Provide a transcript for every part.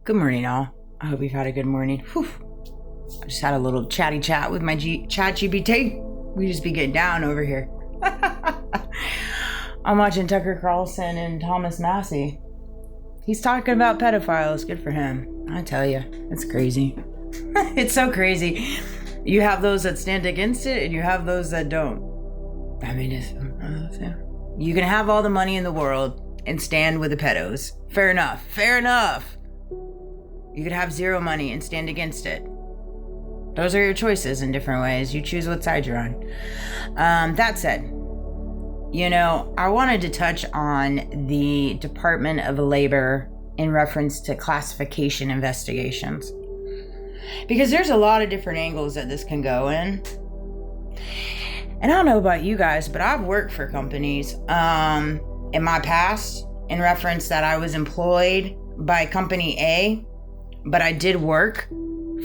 Good morning, all. I hope you've had a good morning. Whew. I just had a little chatty chat with my chat GPT. We just be getting down over here. I'm watching Tucker Carlson and Thomas Massey. He's talking about pedophiles. Good for him. I tell you, it's crazy. It's so crazy. You have those that stand against it, and you have those that don't. I mean, you can have all the money in the world and stand with the pedos. Fair enough. Fair enough. You could have zero money and stand against it. Those are your choices in different ways. You choose what side you're on. That said, I wanted to touch on the Department of Labor in reference to classification investigations. Because there's a lot of different angles that this can go in. And I don't know about you guys, but I've worked for companies in my past in reference that I was employed by company A, but I did work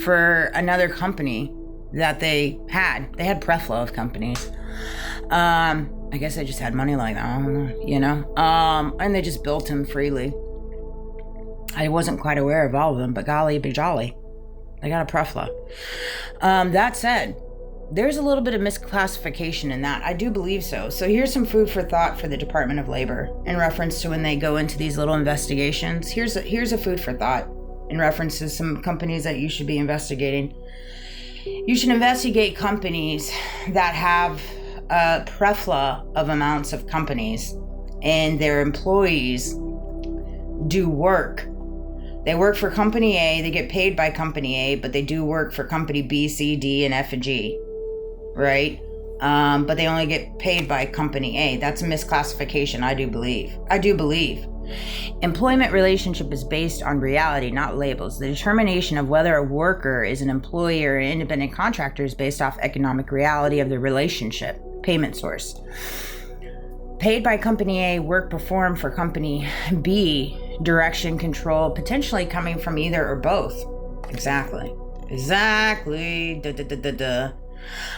for another company that they had. They had plethora of companies. I guess they just had money like that, I don't know, and they just built them freely. I wasn't quite aware of all of them, but golly be jolly, they got a plethora. That said, there's a little bit of misclassification in that. I do believe so. So here's some food for thought for the Department of Labor in reference to when they go into these little investigations. Here's a food for thought in reference to some companies that you should be investigating. You should investigate companies that have a plethora of amounts of companies and their employees do work. They work for company A, they get paid by company A, but they do work for company B, C, D, and F and G, right? But they only get paid by company A. That's a misclassification, I do believe. Employment relationship is based on reality, not labels. The determination of whether a worker is an employee or an independent contractor is based off economic reality of the relationship, payment source. Paid by company A, work performed for company B, direction, control, potentially coming from either or both. Exactly.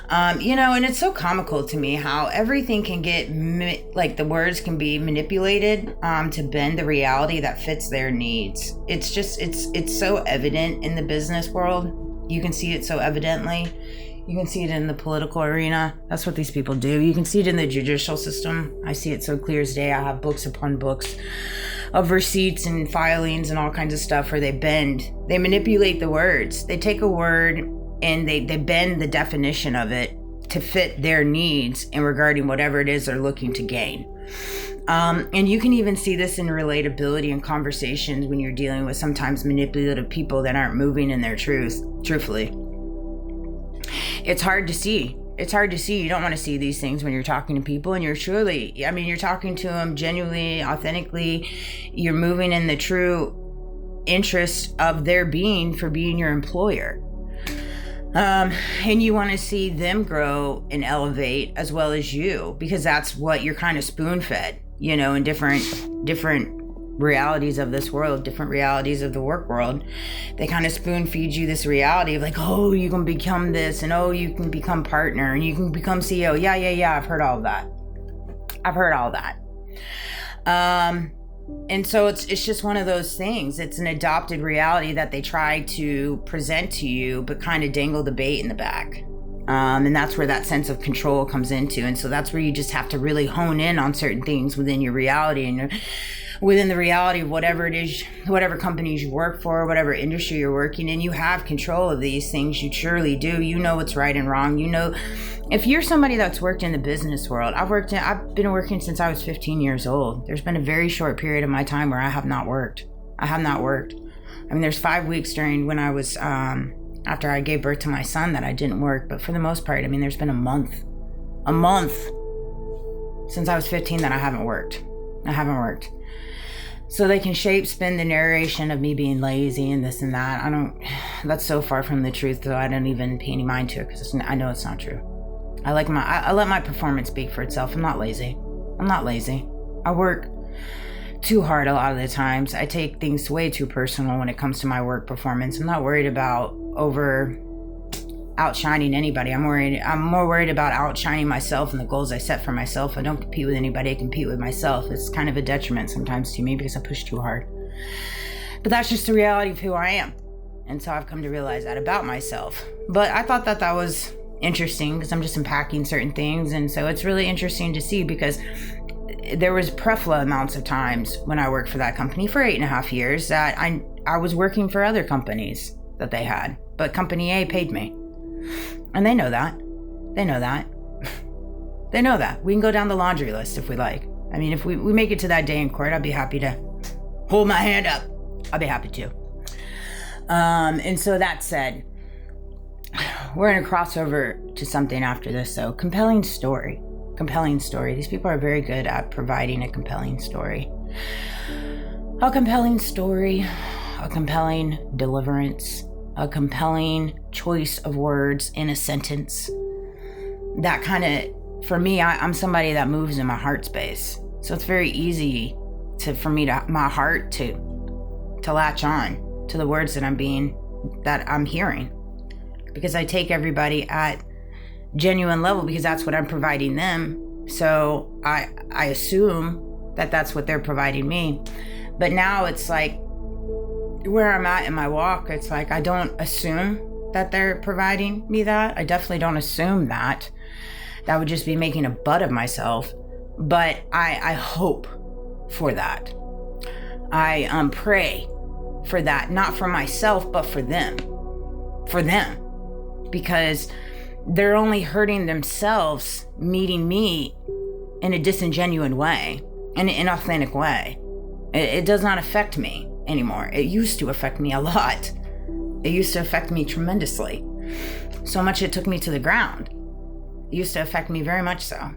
And it's so comical to me how everything can get, the words can be manipulated to bend the reality that fits their needs. It's so evident in the business world. You can see it so evidently. You can see it in the political arena. That's what these people do. You can see it in the judicial system. I see it so clear as day. I have books upon books of receipts and filings and all kinds of stuff where they manipulate the words. They take a word and they bend the definition of it to fit their needs in regarding whatever it is they're looking to gain. And you can even see this in relatability and conversations when you're dealing with sometimes manipulative people that aren't moving in their truthfully. It's hard to see. You don't want to see these things when you're talking to people, and you're talking to them genuinely, authentically. You're moving in the true interest of their being for being your employer. And you want to see them grow and elevate as well as you, because that's what you're kind of spoon-fed, in different realities of this world, different realities of the work world. They kind of spoon feed you this reality of like, oh, you can become this, and oh, you can become partner, and you can become CEO. Yeah. I've heard all of that. And so it's just one of those things. It's an adopted reality that they try to present to you, but kind of dangle the bait in the back. And that's where that sense of control comes into. And so that's where you just have to really hone in on certain things within your reality and within the reality of whatever it is, whatever companies you work for, whatever industry you're working in. You have control of these things. You surely do. You know what's right and wrong. If you're somebody that's worked in the business world, I've been working since I was 15 years old. There's been a very short period of my time where I have not worked. There's 5 weeks during when I was, after I gave birth to my son that I didn't work. But for the most part, there's been a month since I was 15 that I haven't worked. So they can spin the narration of me being lazy and this and that. That's so far from the truth, though I don't even pay any mind to it because I know it's not true. I let my performance speak for itself. I'm not lazy. I work too hard a lot of the times. I take things way too personal when it comes to my work performance. I'm not worried about outshining anybody. I'm more worried about outshining myself and the goals I set for myself. I don't compete with anybody. I compete with myself. It's kind of a detriment sometimes to me because I push too hard. But that's just the reality of who I am. And so I've come to realize that about myself. But I thought that was interesting because I'm just unpacking certain things. And so it's really interesting to see because there was prefla amounts of times when I worked for that company for 8.5 years that I was working for other companies that they had. But company A paid me. And they know that. They know that. They know that. We can go down the laundry list if we like. I mean, if we make it to that day in court, I'd be happy to hold my hand up. I'll be happy to. And so that said, we're going to cross over to something after this. So compelling story. Compelling story. These people are very good at providing a compelling story. A compelling story, a compelling deliverance, a compelling choice of words in a sentence. That kind of, for me, I'm somebody that moves in my heart space. So it's very easy for my heart to latch on to the words that I'm hearing. Because I take everybody at genuine level because that's what I'm providing them. So I assume that that's what they're providing me. But now it's like where I'm at in my walk, it's like I don't assume that they're providing me that. I definitely don't assume that. That would just be making a butt of myself. But I hope for that. I pray for that, not for myself, but for them. For them. Because they're only hurting themselves meeting me in a disingenuous way, in an inauthentic way. It does not affect me anymore. It used to affect me a lot. It used to affect me tremendously. So much it took me to the ground. It used to affect me very much so.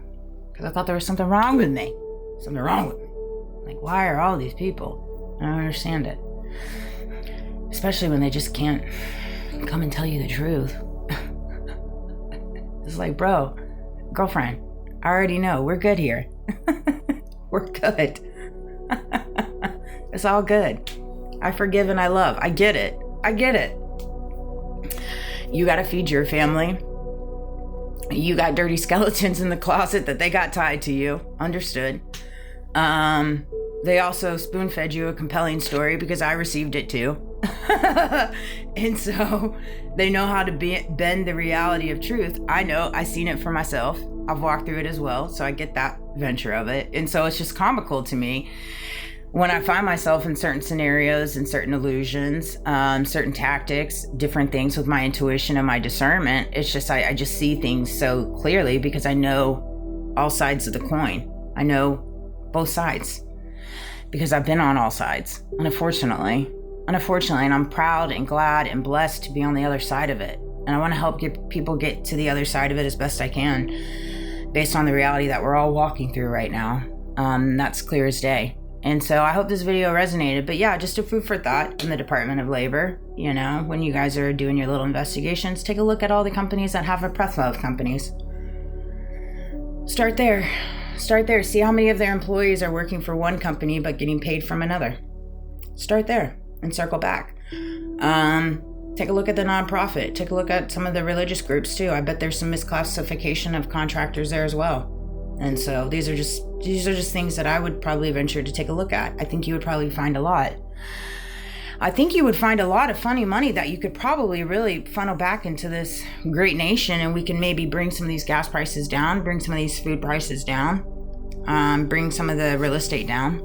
Because I thought there was something wrong with me. Something wrong with me. Like, why are all these people? I don't understand it. Especially when they just can't come and tell you the truth. It's like, bro, girlfriend, I already know. We're good here. We're good. It's all good. I forgive and I love. I get it. I get it. You got to feed your family. You got dirty skeletons in the closet that they got tied to you. Understood. They also spoon-fed you a compelling story because I received it too. And so they know how to bend the reality of truth. I know. I've seen it for myself. I've walked through it as well. So I get that venture of it. And so it's just comical to me when I find myself in certain scenarios and certain illusions, certain tactics, different things with my intuition and my discernment. It's just, I just see things so clearly because I know all sides of the coin. I know both sides because I've been on all sides, unfortunately, and I'm proud and glad and blessed to be on the other side of it. And I want to help people get to the other side of it as best I can based on the reality that we're all walking through right now. That's clear as day. And so I hope this video resonated. But yeah, just a food for thought in the Department of Labor. You know, when you guys are doing your little investigations, take a look at all the companies that have a plethora of companies. Start there. See how many of their employees are working for one company but getting paid from another. Start there and circle back. Take a look at the nonprofit. Take a look at some of the religious groups too. I bet there's some misclassification of contractors there as well. And so these are just things that I would probably venture to take a look at. I think you would probably find a lot. I think you would find a lot of funny money that you could probably really funnel back into this great nation, and we can maybe bring some of these gas prices down, bring some of these food prices down, bring some of the real estate down,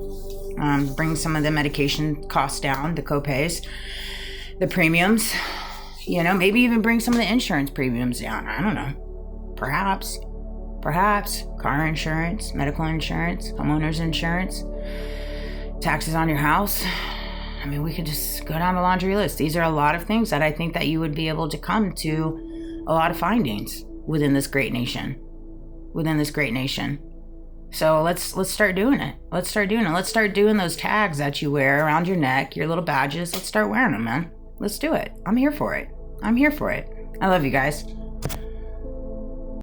bring some of the medication costs down, the co-pays, the premiums, you know, maybe even bring some of the insurance premiums down. I don't know. Perhaps car insurance, medical insurance, homeowners insurance, taxes on your house. I mean, we could just go down the laundry list. These are a lot of things that I think that you would be able to come to a lot of findings within this great nation. So let's start doing it. Let's start doing those tags that you wear around your neck, your little badges. Let's start wearing them, man. Let's do it. I'm here for it. I love you guys.